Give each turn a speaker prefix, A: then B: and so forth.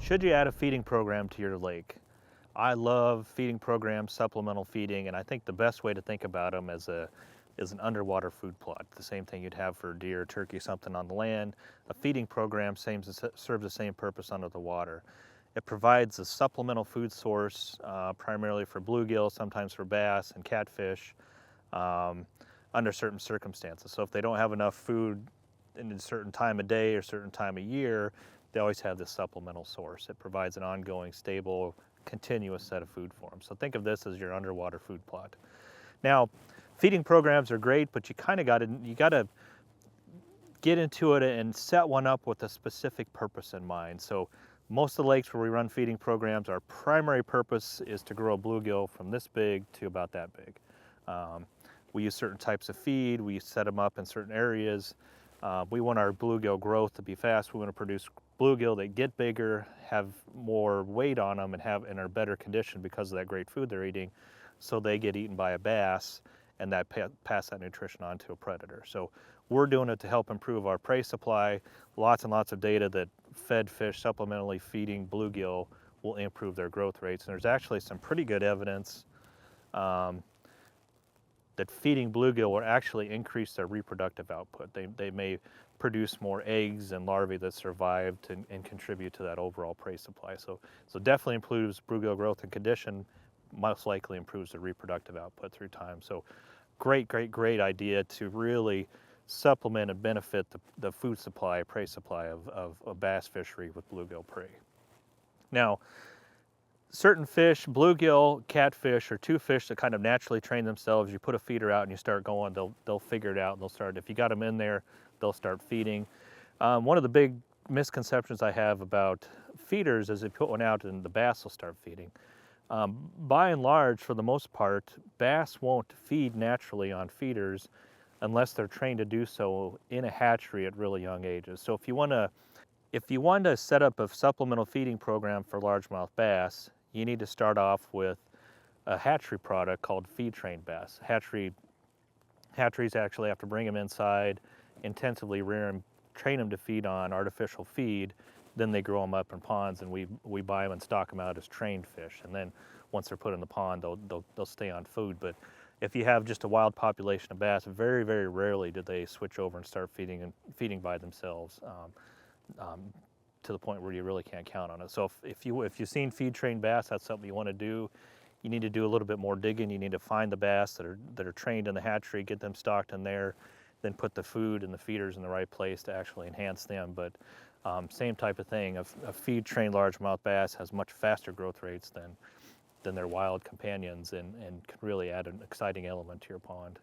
A: Should you add a feeding program to your lake? I love feeding programs, supplemental feeding, and I think the best way to think about them is an underwater food plot. The same thing you'd have for deer, turkey, something on the land. A feeding program serves the same purpose under the water. It provides a supplemental food source, primarily for bluegill, sometimes for bass and catfish, um, under certain circumstances. So if they don't have enough food in a certain time of day or certain time of year, they always have this supplemental source. It provides an ongoing, stable, continuous set of food for them. So think of this as your underwater food plot. Now, feeding programs are great, but you gotta get into it and set one up with a specific purpose in mind. So most of the lakes where we run feeding programs, our primary purpose is to grow a bluegill from this big to about that big. Um, we use certain types of feed, we set them up in certain areas. We want our bluegill growth to be fast. We want to produce bluegill that get bigger, have more weight on them, and are better conditioned because of that great food they're eating, so they get eaten by a bass, and that pass that nutrition on to a predator. So we're doing it to help improve our prey supply. Lots and lots of data that fed fish supplementally feeding bluegill will improve their growth rates. And there's actually some pretty good evidence um, that feeding bluegill will actually increase their reproductive output. They may produce more eggs and larvae that survived and contribute to that overall prey supply. So definitely improves bluegill growth and condition, most likely improves the reproductive output through time. So great idea to really supplement and benefit the food supply, prey supply of a bass fishery with bluegill prey. Now, certain fish, bluegill, catfish, are two fish that kind of naturally train themselves. You put a feeder out and you start going, they'll figure it out and they'll start. If you got them in there, they'll start feeding. One of the big misconceptions I have about feeders is if you put one out and the bass will start feeding. By and large, for the most part, bass won't feed naturally on feeders unless they're trained to do so in a hatchery at really young ages. So if you want to set up a supplemental feeding program for largemouth bass, you need to start off with a hatchery product called Feed Trained Bass. Hatcheries actually have to bring them inside, intensively rear them, train them to feed on artificial feed, then they grow them up in ponds, and we buy them and stock them out as trained fish. And then once they're put in the pond, they'll stay on food. But if you have just a wild population of bass, very, very rarely do they switch over and start feeding by themselves. To the point where you really can't count on it. So if you've seen feed trained bass, that's something you want to do. You need to do a little bit more digging. You need to find the bass that are trained in the hatchery, get them stocked in there, then put the food and the feeders in the right place to actually enhance them. But same type of thing. A feed trained largemouth bass has much faster growth rates than their wild companions, and can really add an exciting element to your pond.